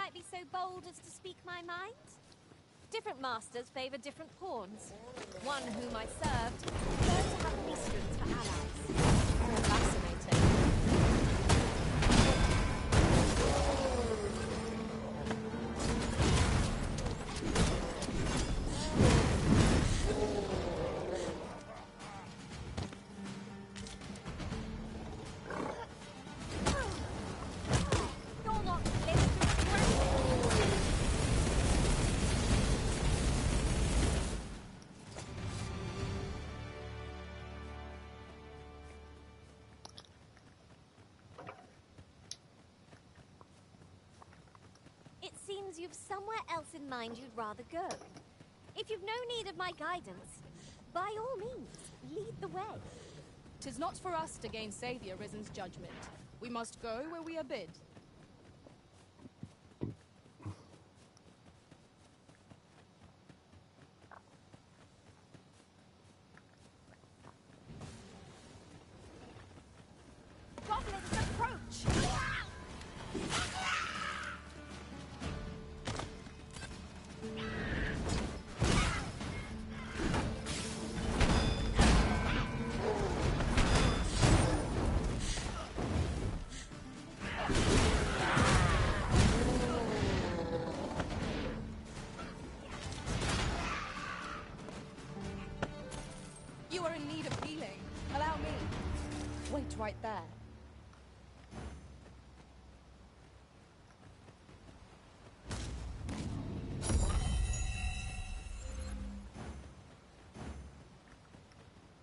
might be so bold as to speak my mind? Different masters favor different pawns. One whom I served preferred to have Mystrians for allies. Fascinating. Seems you've somewhere else in mind you'd rather go. If you've no need of my guidance, by all means, lead the way. 'Tis not for us to gainsay the Arisen's judgment. We must go where we are bid. Goblins approach! You are in need of healing. Allow me. Wait right there.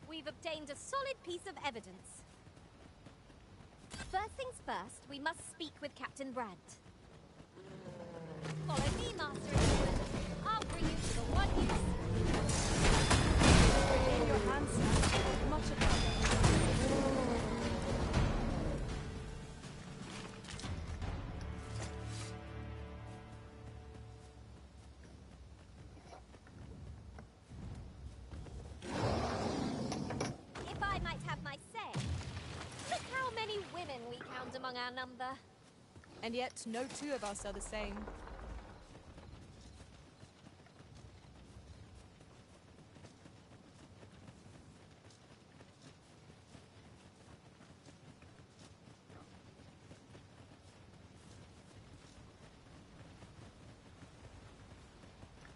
We've obtained a solid piece of evidence. First things first, we must speak with Captain Brandt. Follow me, Master England. I'll bring you to the one you seek. In your hands, sir. Much obliged. If I might have my say, look how many women we count among our number. And yet, no two of us are the same.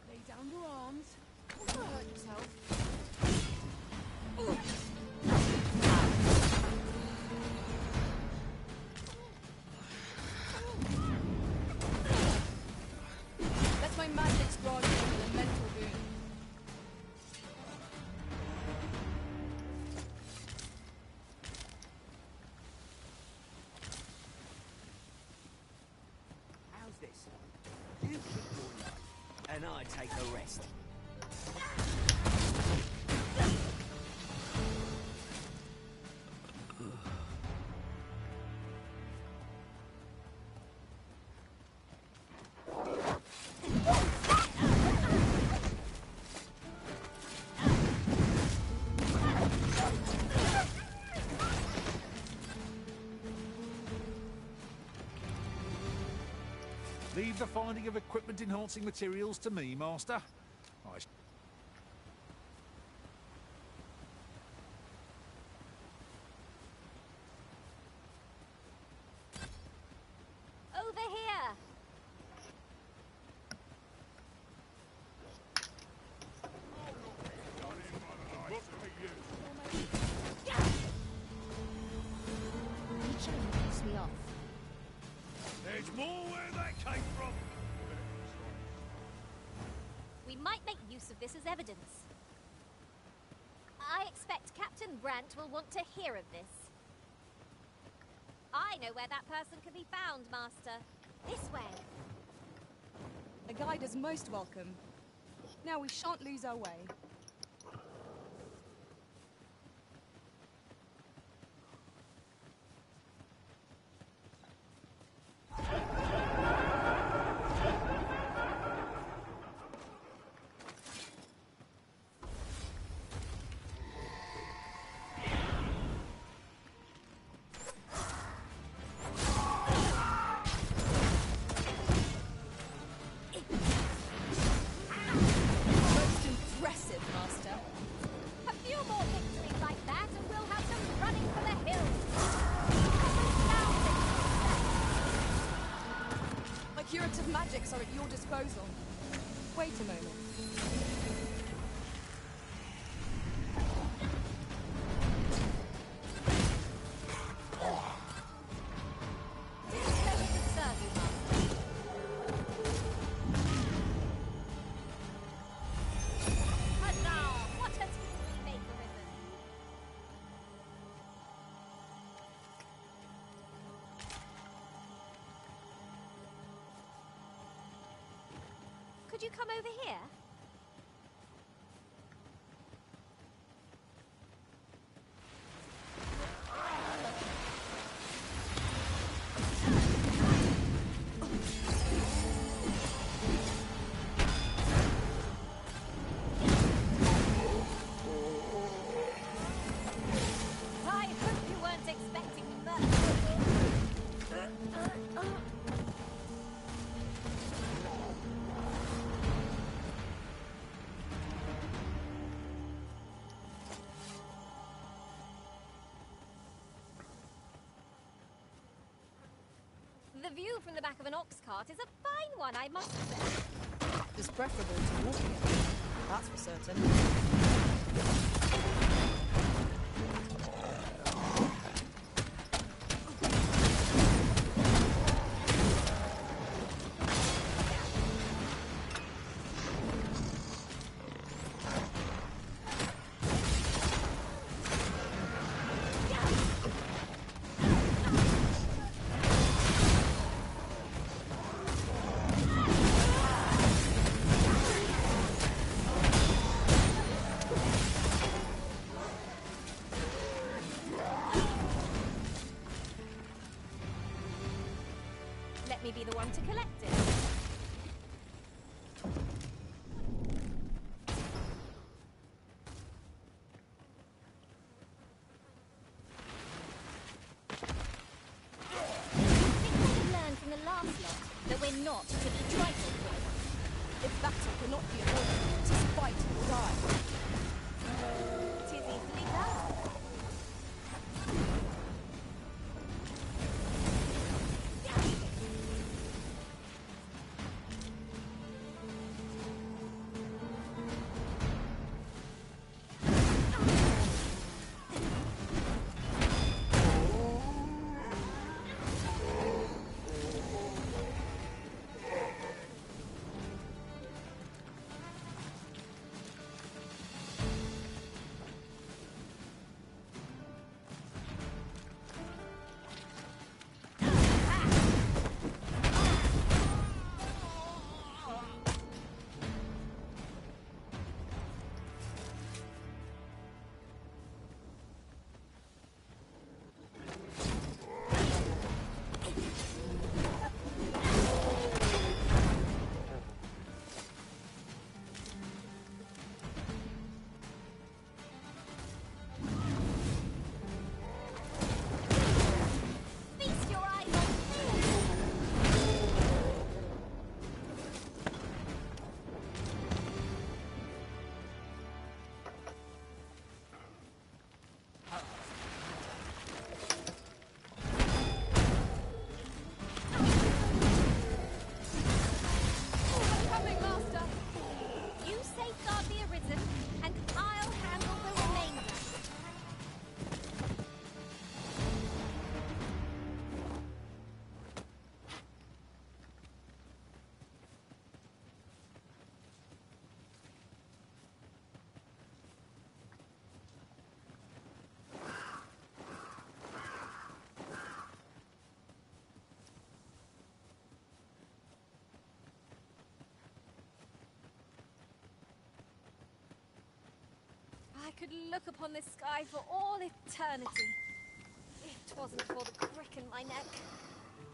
Lay down your arms. Don't hurt yourself. Let my magic grant you an elemental boon. How's this? You keep your life, and I take the rest. Leave the finding of equipment-enhancing materials to me, Master. Over here! Each one keeps me off. There's more where that came from. We might make use of this as evidence. I expect Captain Brandt will want to hear of this. I know where that person can be found, Master. This way. A guide is most welcome. Now we shan't lose our way. Curative magics are at your disposal. Wait a moment. Could you come over here? I hope you weren't expecting that. The view from the back of an ox cart is a fine one, I must say. It's preferable to walking it. That's for certain. Let me be the one to collect it. I think we learned from the last lot that we're not to be trifled with. If battle cannot be avoided, 'tis fight or die. 'Tis easily done. Feast your eyes on fear. Coming, master! You safeguard the Arisen, and I'll handle the remainder. I could look upon this sky for all eternity. If 'twasn't for the crick in my neck.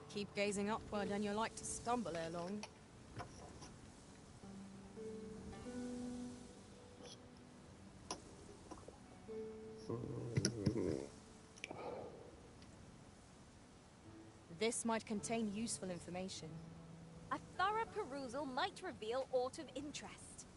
Keep gazing upward and you're like to stumble ere long. This might contain useful information. A thorough perusal might reveal aught of interest.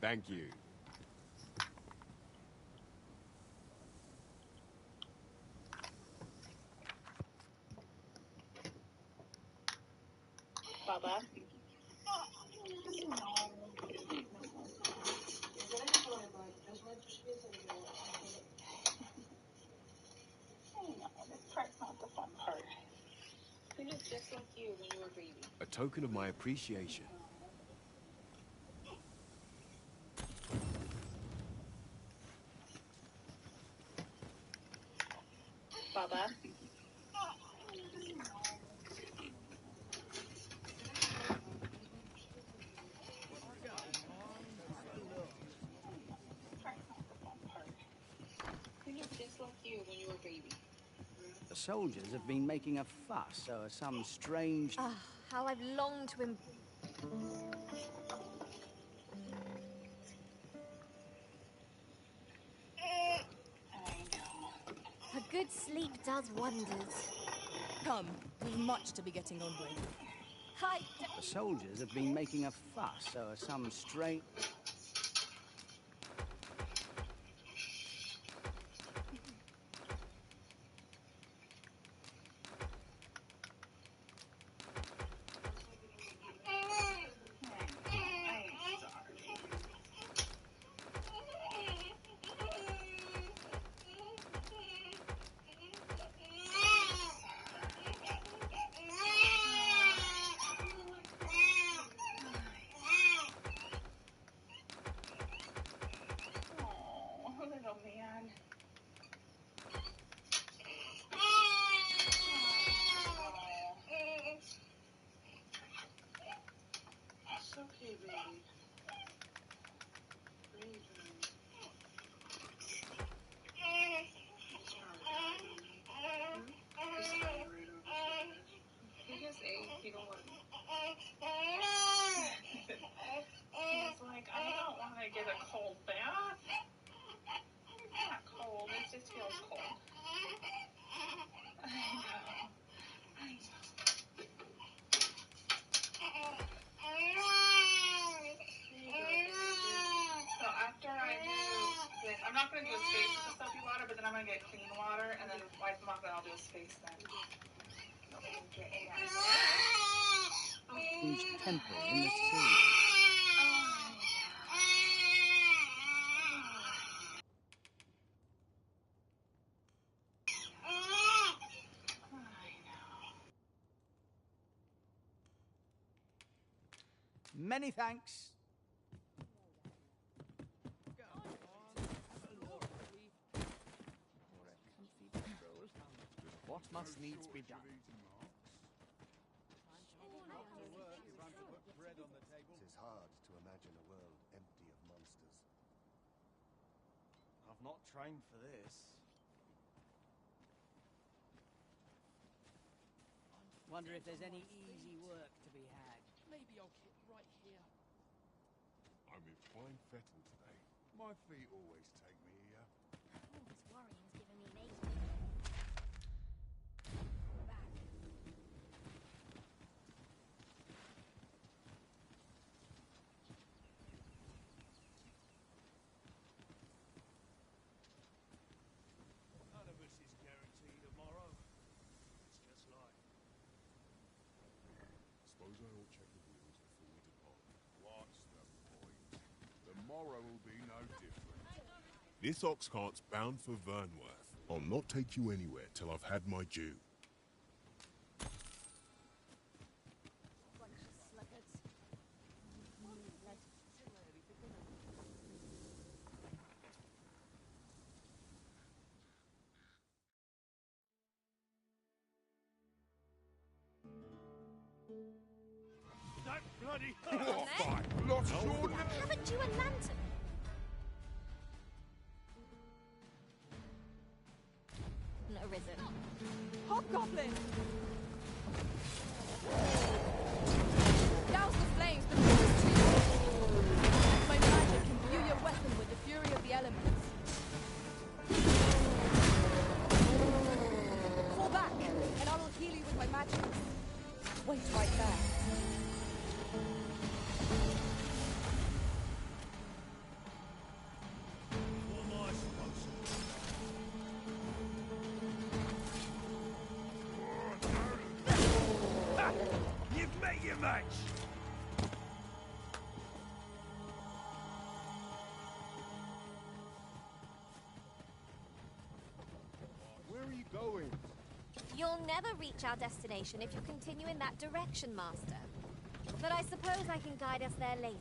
Thank you. Baba. This part's not the fun part. He looks just like you when you were a baby. A token of my appreciation. Baba. He looks just like you when you were a baby. The soldiers have been making a fuss over some strange... Ah, how I've longed to A good sleep does wonders. Come, we've much to be getting on with. Hi. The soldiers have been making a fuss over some strange... Little man. It's okay, baby. Breathe, baby. He just ate. He don't want. He's like, I don't want to get a cold bath. It's not cold. It just feels cold. I know. So after I do this, I'm not going to do his face with the soapy water, but then I'm going to get clean water and then wipe him off, and I'll do his face then. Strange temple in the sea. Many thanks. What must needs be done? Tis hard to imagine a world empty of monsters. I've not trained for this. Wonder if there's any easy work to be had. Maybe I'll hit right here. I'm in fine fettle today. My feet always take me here. All this worrying's giving me an ache. None of us is guaranteed tomorrow. It's just life. Suppose I ought check the wheels before we depart. What's the point? The morrow will be no different. This ox cart's bound for Vernworth. I'll not take you anywhere till I've had my due. Bunch of sluggards. That bloody... What, Fine, lost your... Haven't you a lantern? No risen. Hobgoblin! Douse the flames before it's too late. My magic can imbue your weapon with the fury of the elements. Fall back, and I will heal you with my magic. Wait right there. your match. Where are you going? You'll never reach our destination if you continue in that direction, Master. But I suppose I can guide us there later.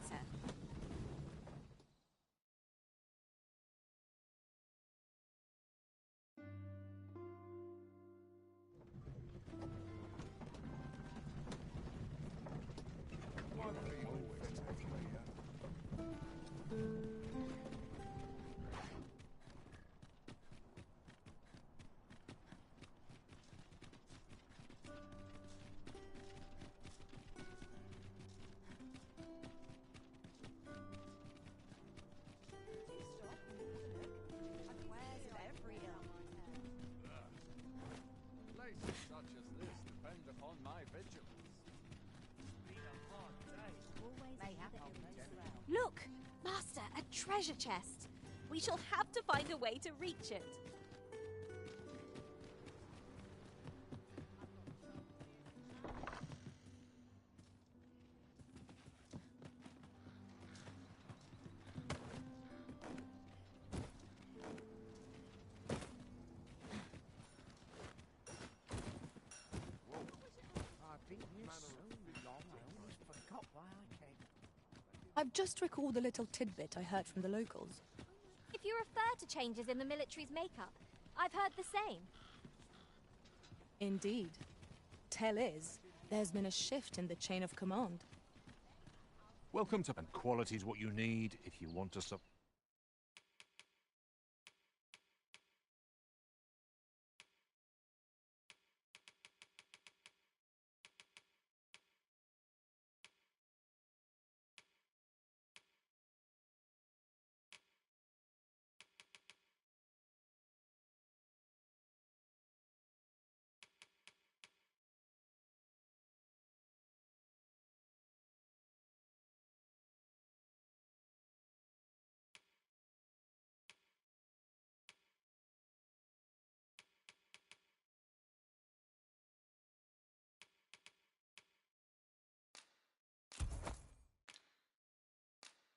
Places such as this depend upon my vigilance. Look! Master, a treasure chest! We shall have to find a way to reach it. I've been here so long, I almost forgot why I came. I've just recalled a little tidbit I heard from the locals. If you refer to changes in the military's makeup, I've heard the same. Indeed. Tell is, there's been a shift in the chain of command. Welcome to... And quality's what you need if you want to...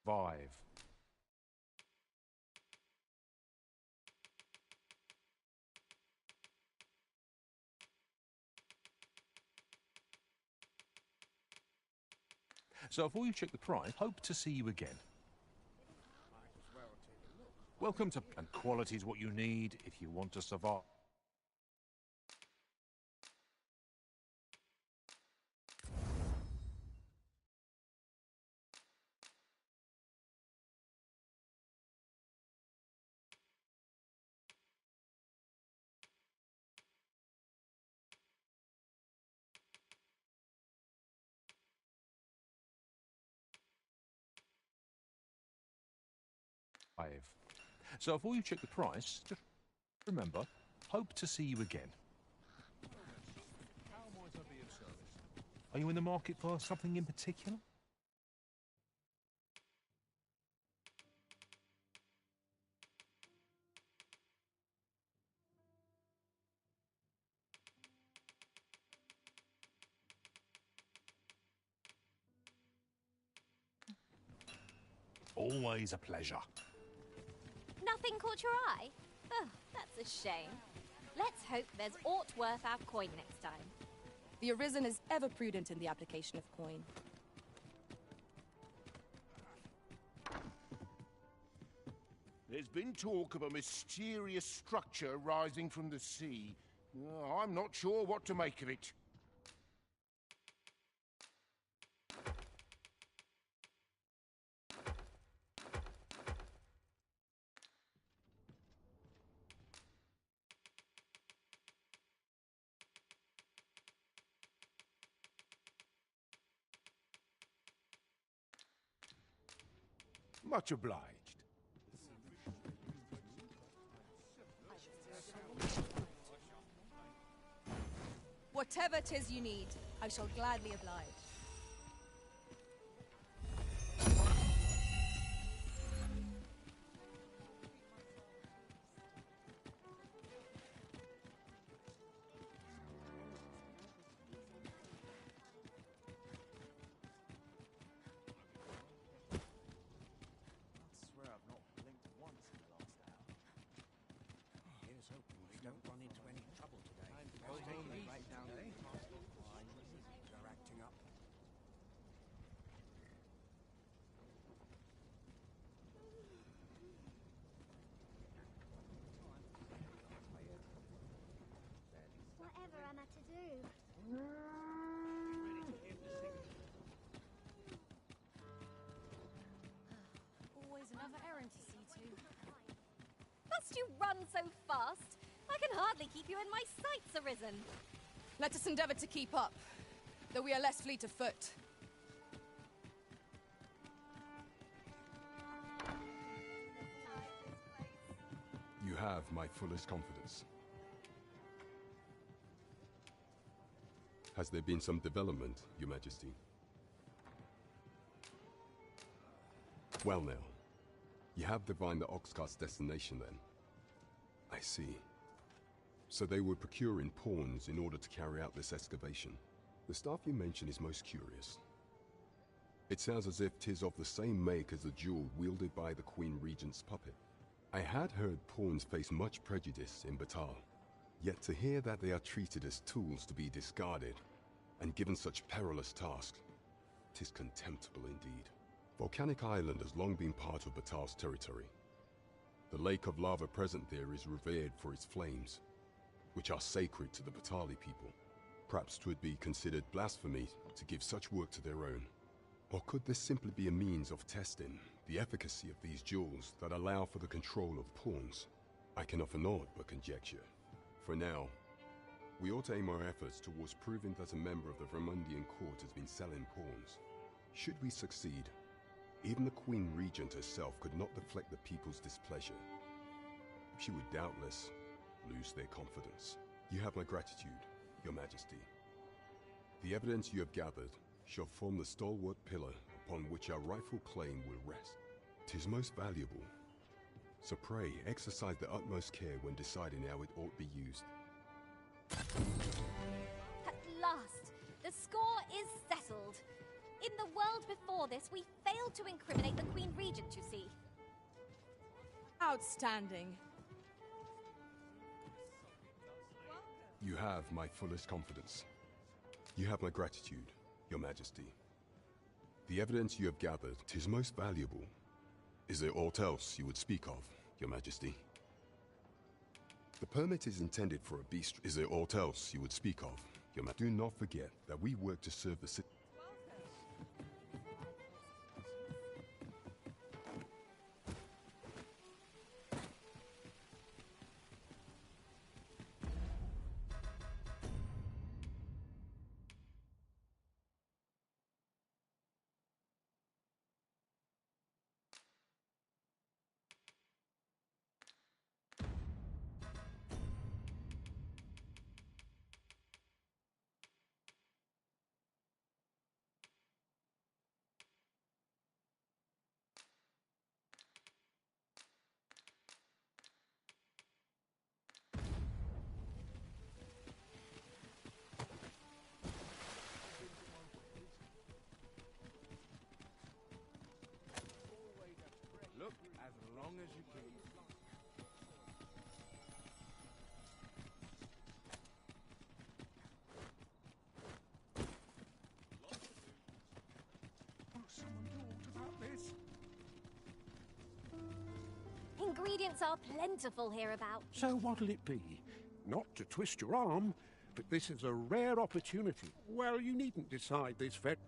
Survive. So before you check the price, hope to see you again. Welcome to... And quality's what you need if you want to survive. So before you check the price, just remember, hope to see you again. How might I be of service? Are you in the market for something in particular? Always a pleasure. Nothing caught your eye? Oh, that's a shame. Let's hope there's aught worth our coin next time. The Arisen is ever prudent in the application of coin. There's been talk of a mysterious structure rising from the sea. I'm not sure what to make of it. Much obliged. Whatever 'tis you need, I shall gladly oblige. you run so fast? I can hardly keep you in my sights, Arisen. Let us endeavor to keep up, though we are less fleet of foot. You have my fullest confidence. Has there been some development, Your Majesty? Well now, you have divined the Oxcart's destination then. I see. So they were procuring pawns in order to carry out this excavation. The staff you mention is most curious. It sounds as if 'tis of the same make as the jewel wielded by the Queen Regent's puppet. I had heard pawns face much prejudice in Batal, yet to hear that they are treated as tools to be discarded and given such perilous tasks, 'tis contemptible indeed. Volcanic Island has long been part of Batal's territory. The lake of lava present there is revered for its flames, which are sacred to the Batali people. Perhaps 'twould be considered blasphemy to give such work to their own. Or could this simply be a means of testing the efficacy of these jewels that allow for the control of pawns? I can offer naught but conjecture. For now, we ought to aim our efforts towards proving that a member of the Vermundian court has been selling pawns. Should we succeed, even the Queen Regent herself could not deflect the people's displeasure. She would doubtless lose their confidence. You have my gratitude, Your Majesty. The evidence you have gathered shall form the stalwart pillar upon which our rightful claim will rest. 'Tis most valuable, so pray exercise the utmost care when deciding how it ought be used. At last, the score is settled. In the world before this, we failed to incriminate the Queen Regent, you see. Outstanding. You have my fullest confidence. You have my gratitude, Your Majesty. The evidence you have gathered 'tis most valuable. Is there aught else you would speak of, Your Majesty? The permit is intended for a beast. Is there aught else you would speak of, Your Majesty? Do not forget that we work to serve the city. Look as long as you please. Someone talked about this. Ingredients are plentiful hereabout. So what'll it be? Not to twist your arm, but this is a rare opportunity. Well, you needn't decide this, Vet.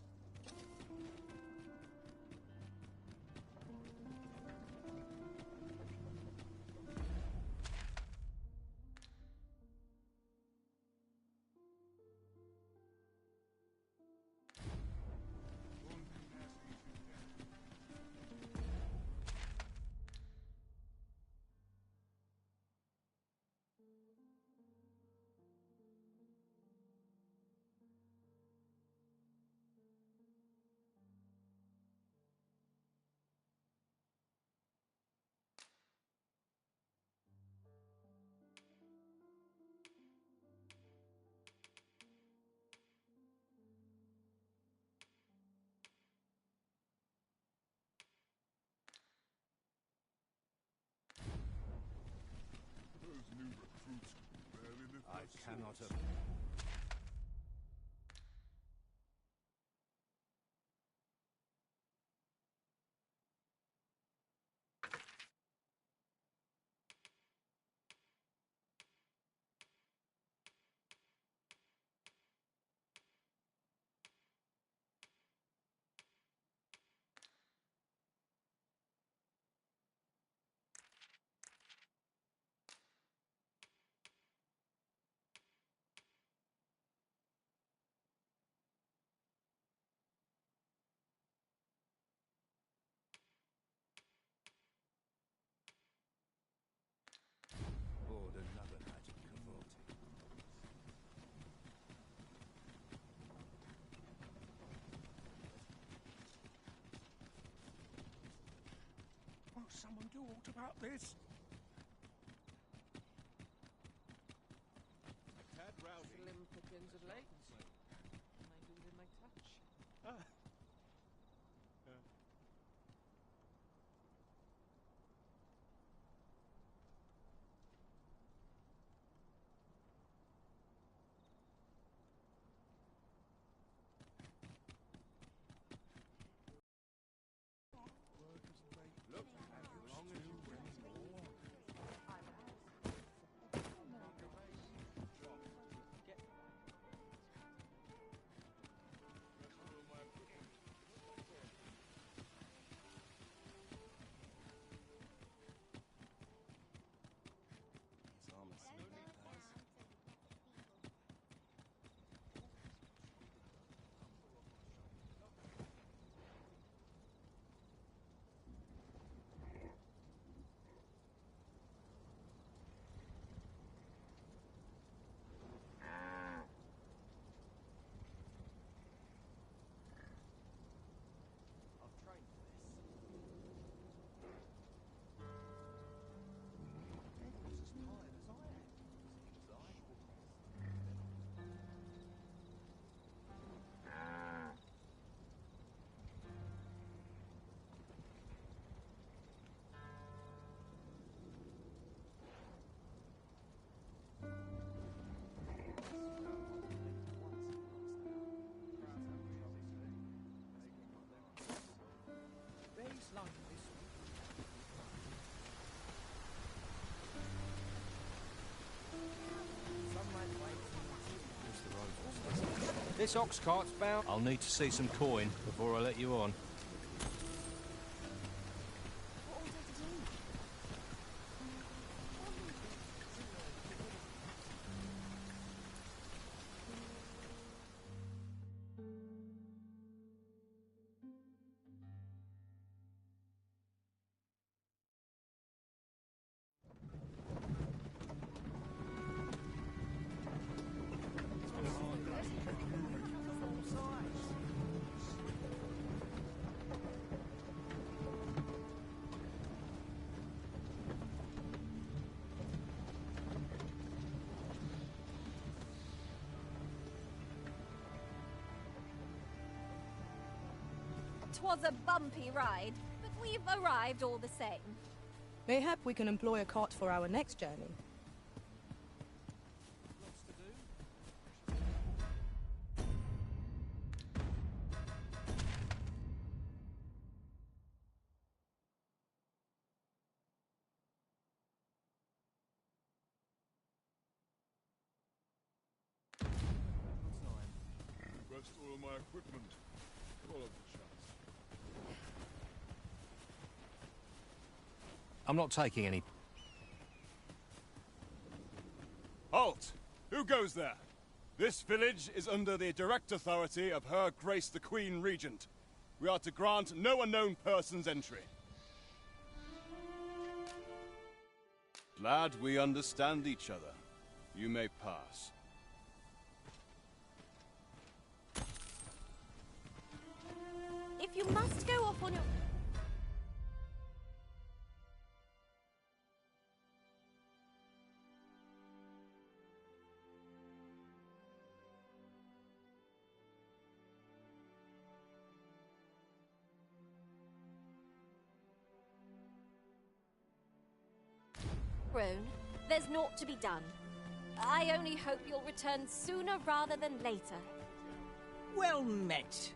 Those new recruits barely lift I their cannot swords. someone do aught about this? A tad rowdy. Slim pickings of legs. Maybe within my touch. Ah. Look, as long as you bring more. This ox cart's bound. I'll need to see some coin before I let you on. Twas a bumpy ride, but we've arrived all the same. Mayhap we can employ a cart for our next journey. Rest all my equipment. Follow the chance. I'm not taking any. Halt! Who goes there? This village is under the direct authority of Her Grace the Queen Regent. We are to grant no unknown persons entry. Glad we understand each other. You may pass. If you must go off on your... Roan, there's naught to be done. I only hope you'll return sooner rather than later. Well met.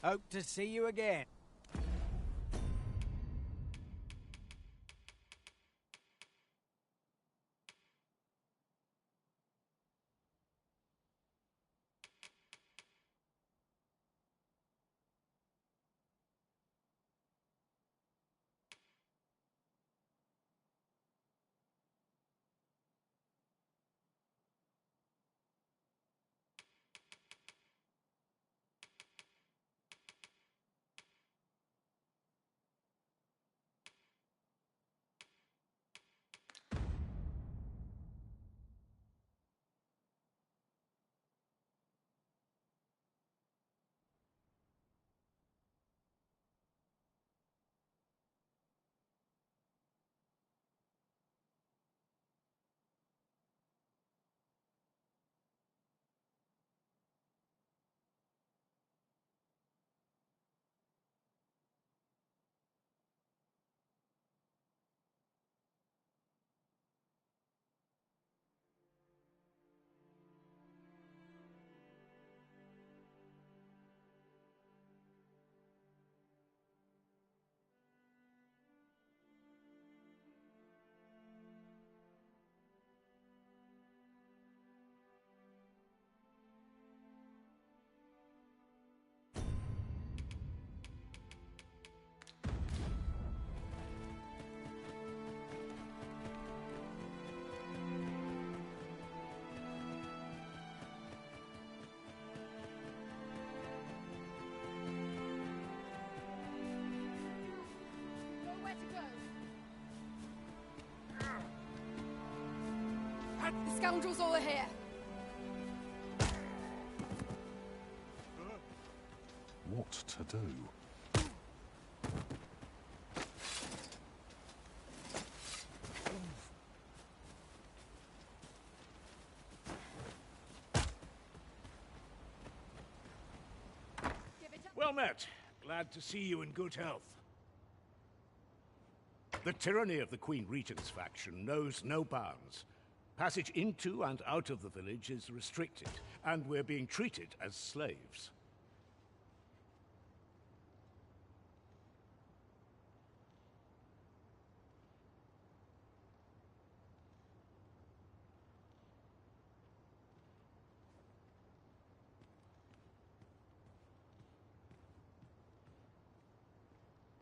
Hope to see you again. The scoundrels all are here. What to do? Well met. Glad to see you in good health. The tyranny of the Queen Regent's faction knows no bounds. Passage into and out of the village is restricted, and we're being treated as slaves.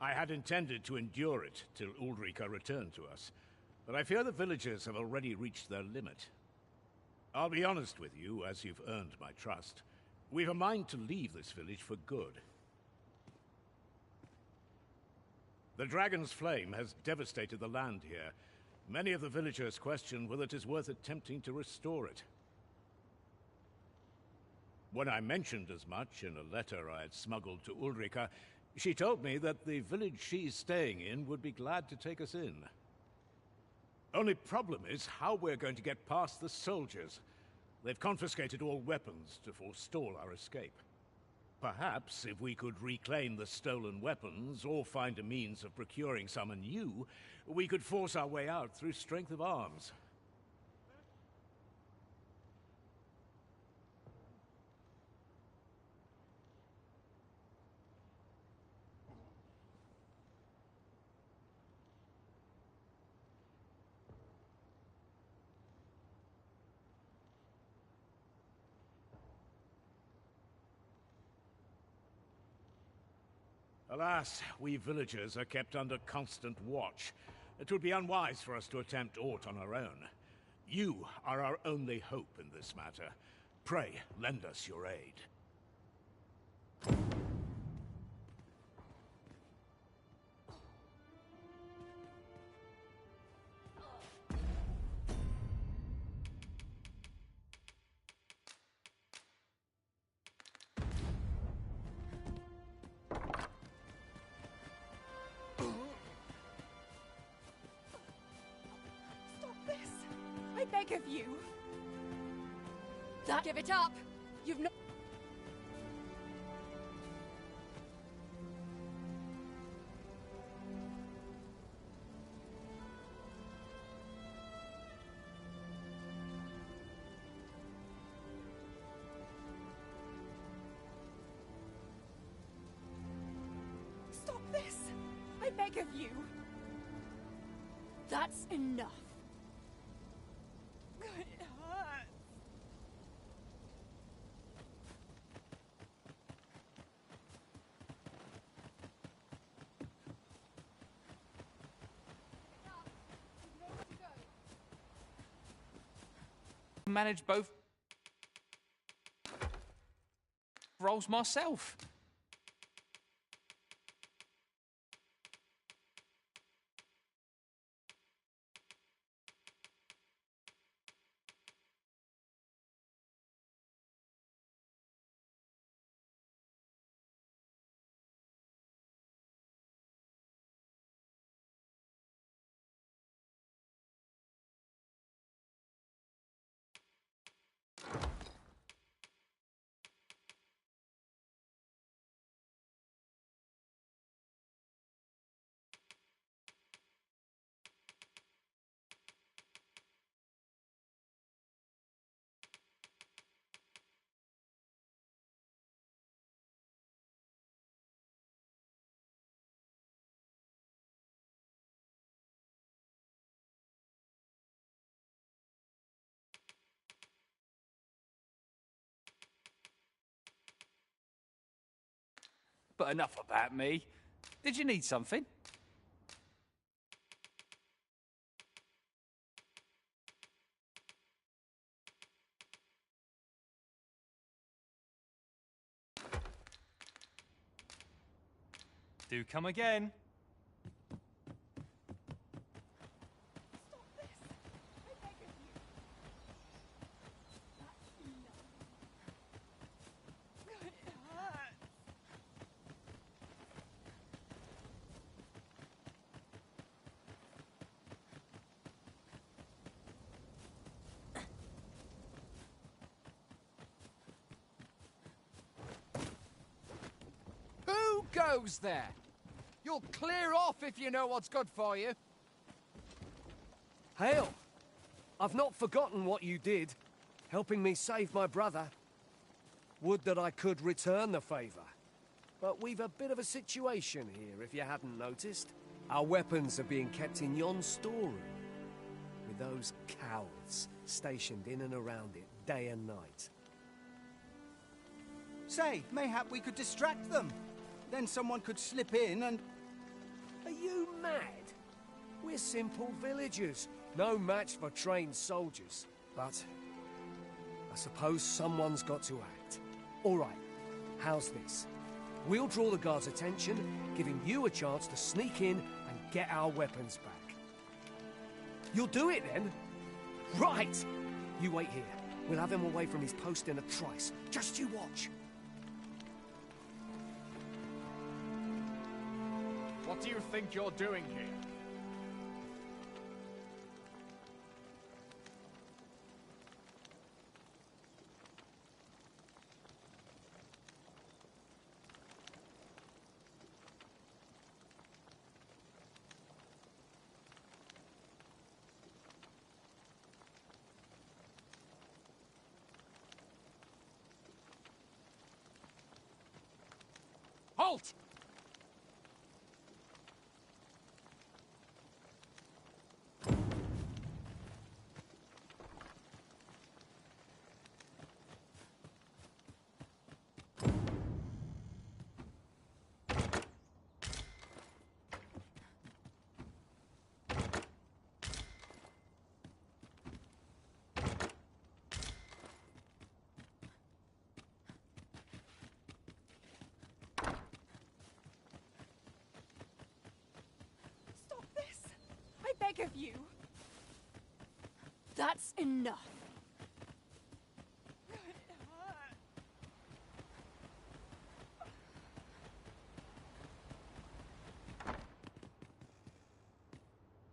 I had intended to endure it till Ulrika returned to us, but I fear the villagers have already reached their limit. I'll be honest with you, as you've earned my trust. We've a mind to leave this village for good. The Dragon's Flame has devastated the land here. Many of the villagers question whether it is worth attempting to restore it. When I mentioned as much in a letter I had smuggled to Ulrika, she told me that the village she's staying in would be glad to take us in. Only problem is how we're going to get past the soldiers. They've confiscated all weapons to forestall our escape. Perhaps if we could reclaim the stolen weapons, or find a means of procuring some anew, we could force our way out through strength of arms. Alas, we villagers are kept under constant watch. It would be unwise for us to attempt aught on our own. You are our only hope in this matter. Pray, lend us your aid. I beg of you. Give it up. You've no... beg of you. That's enough. It hurts. Manage both roles myself. But enough about me. Did you need something? Do come again. Stop this. I beg of you. That's enough. It hurts. Who goes there? You'll clear off if you know what's good for you. Hail! I've not forgotten what you did, helping me save my brother. Would that I could return the favor. But we've a bit of a situation here, if you hadn't noticed. Our weapons are being kept in yon storeroom, with those cowards stationed in and around it, day and night. Say, mayhap we could distract them. Then someone could slip in and... Are you mad? We're simple villagers, no match for trained soldiers. But I suppose someone's got to act. All right, how's this? We'll draw the guards' attention, giving you a chance to sneak in and get our weapons back. You'll do it then? Right! You wait here. We'll have him away from his post in a trice. Just you watch. What do you think you're doing here? Halt! Stop this. I beg of you. That's enough. It hurts.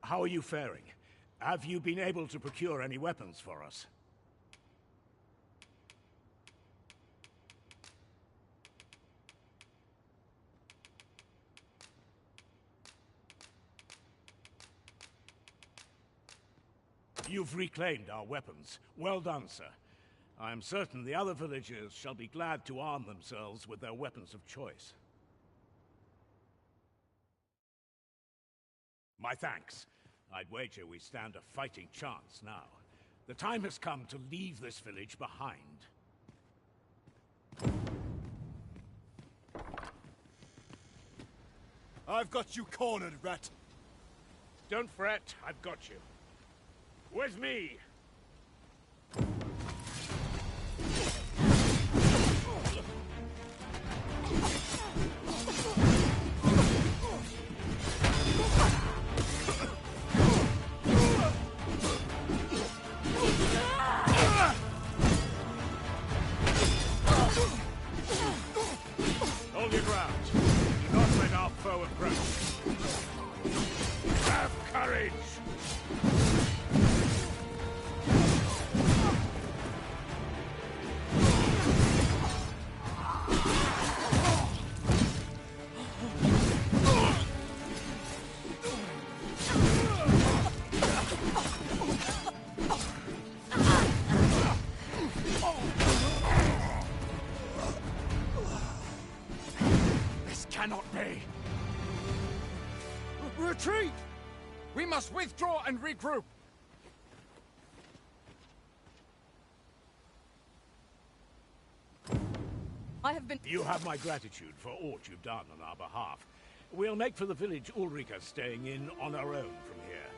How are you faring? Have you been able to procure any weapons for us? You've reclaimed our weapons. Well done, sir. I am certain the other villagers shall be glad to arm themselves with their weapons of choice. My thanks. I'd wager we stand a fighting chance now. The time has come to leave this village behind. I've got you cornered, rat. Don't fret, I've got you. With me! Hold your ground. Do not let our foe approach. Have courage! This cannot be. Retreat! We must withdraw and regroup. I have been... You have my gratitude for aught you've done on our behalf. We'll make for the village Ulrika staying in on our own from here.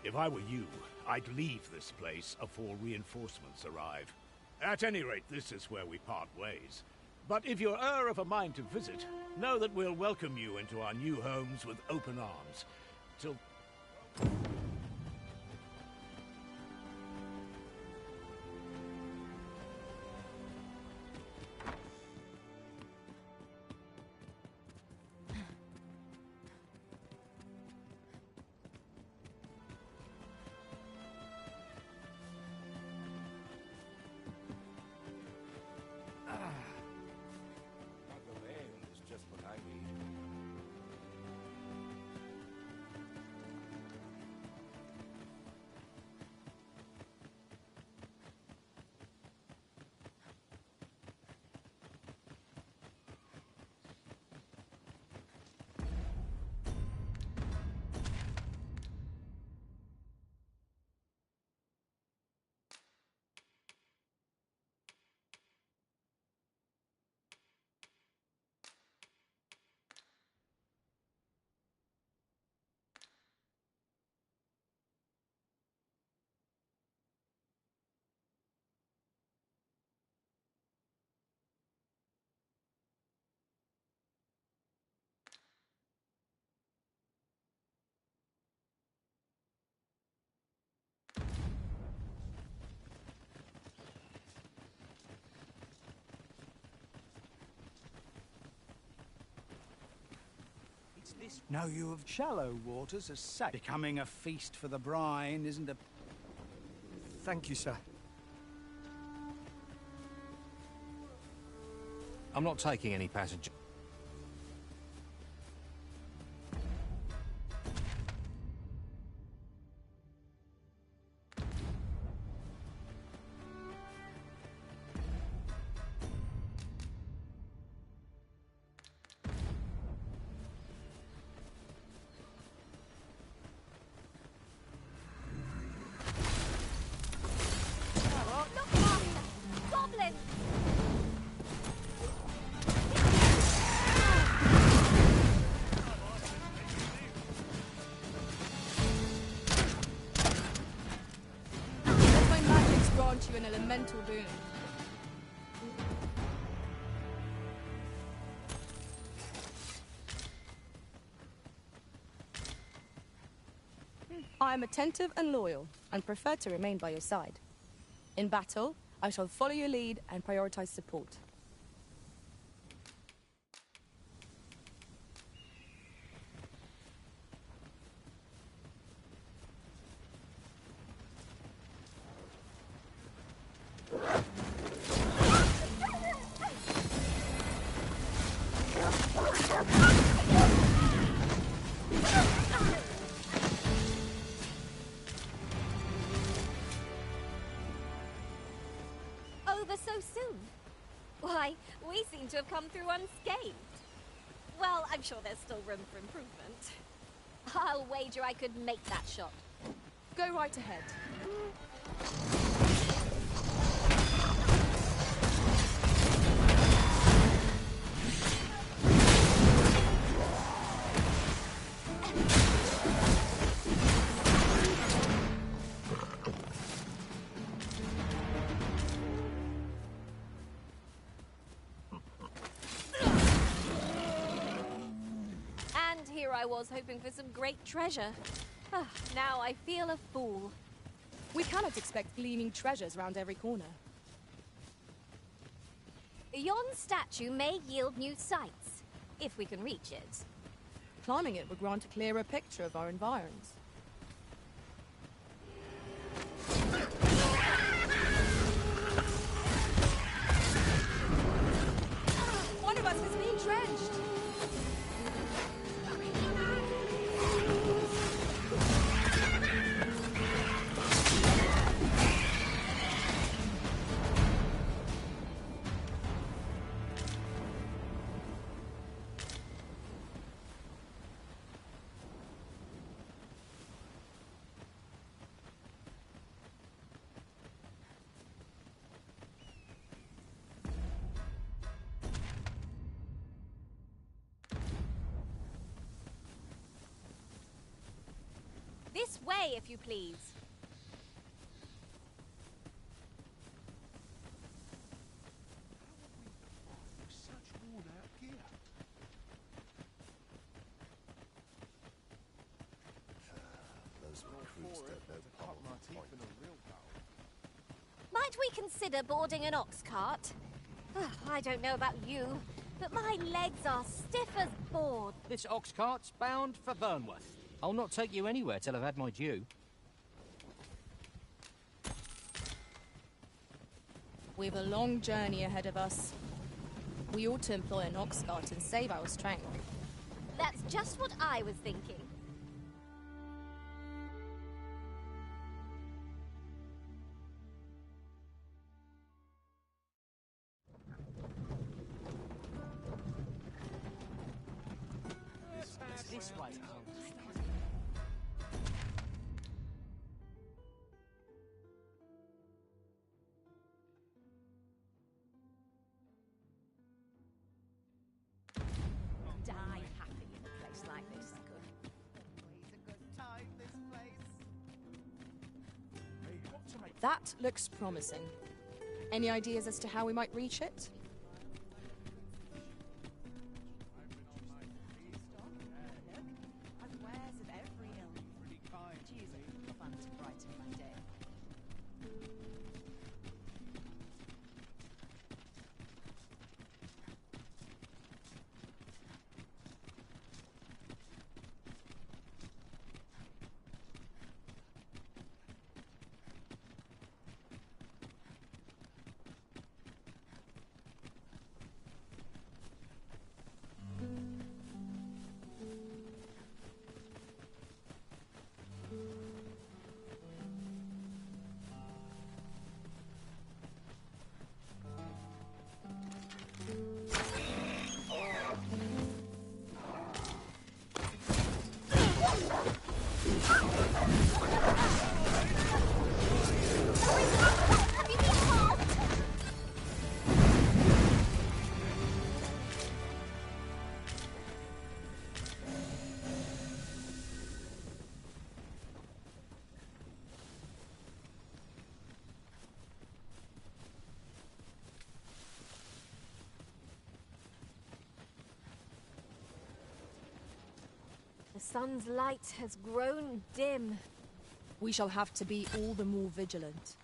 If I were you, I'd leave this place afore reinforcements arrive. At any rate, this is where we part ways. But if you're of a mind to visit, know that we'll welcome you into our new homes with open arms. Till... is just what I need. No, you have shallow waters are safe. Becoming a feast for the brine isn't a... Thank you, sir. I'm not taking any passengers. Oh, look, Master! Goblin! Let my magics grant you an elemental boon. I am attentive and loyal, and prefer to remain by your side. In battle, I shall follow your lead and prioritize support. Over so soon? Why, we seem to have come through unscathed. Well, I'm sure there's still room for improvement. I'll wager I could make that shot. Go right ahead. And here I was hoping for some great treasure. Ah, now I feel a fool. We cannot expect gleaming treasures round every corner. Yon statue may yield new sights, if we can reach it. Climbing it would grant a clearer picture of our environs. One of us has been drenched! This way, if you please. Such worn-out gear. Those recruits don't know Pommel Point. Might we consider boarding an ox cart? I don't know about you, but my legs are stiff as board. This ox cart's bound for Burnworth. I'll not take you anywhere till I've had my due. We've a long journey ahead of us. We ought to employ an ox cart and save our strength. That's just what I was thinking. This way. Die happy in a place like this. Always a good time, this place. That looks promising. Any ideas as to how we might reach it? I've wares of every ilk. Jesus, fun to brighten my day. The sun's light has grown dim. We shall have to be all the more vigilant.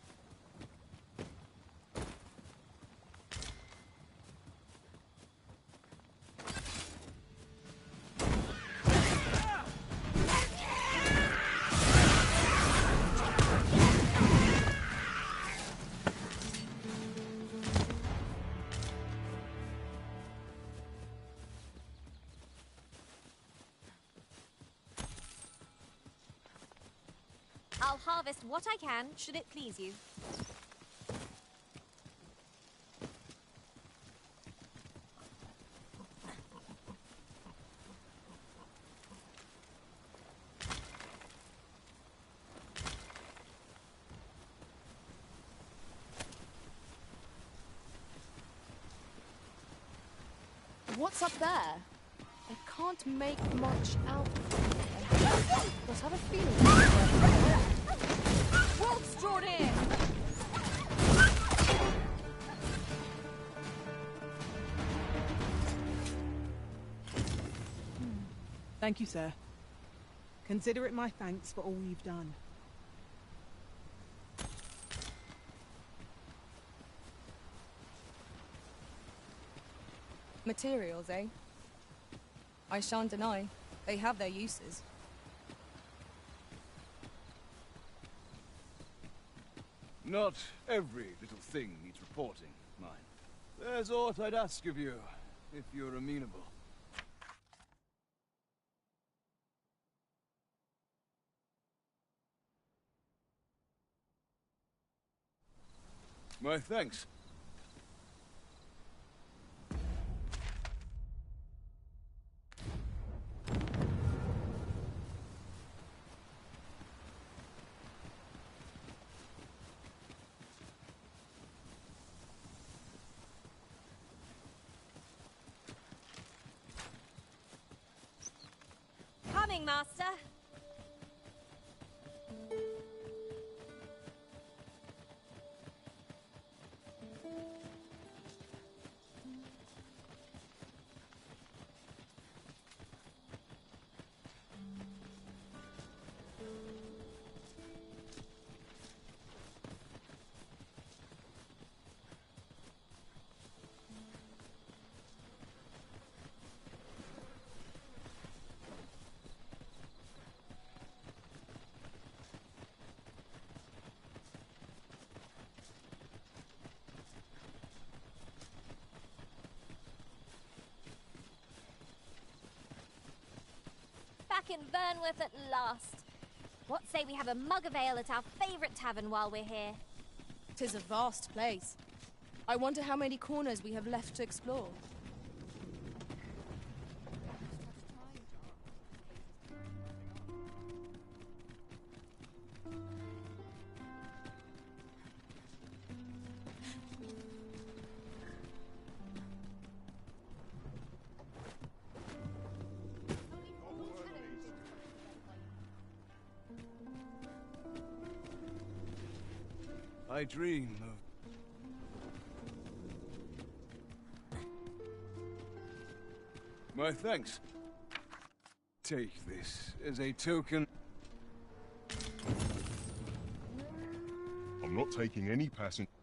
I'll harvest what I can, should it please you. What's up there? I can't make much out. But I have a feeling. Wolf's drawn in! Thank you, sir. Consider it my thanks for all you've done. Materials, eh? I shan't deny. They have their uses. Not every little thing needs reporting, mine. There's aught I'd ask of you, if you're amenable. My thanks. Coming, Master. Back in Vernworth at last. What say we have a mug of ale at our favourite tavern while we're here? 'Tis a vast place. I wonder how many corners we have left to explore. I dream of... My thanks. Take this as a token. I'm not taking any passenger.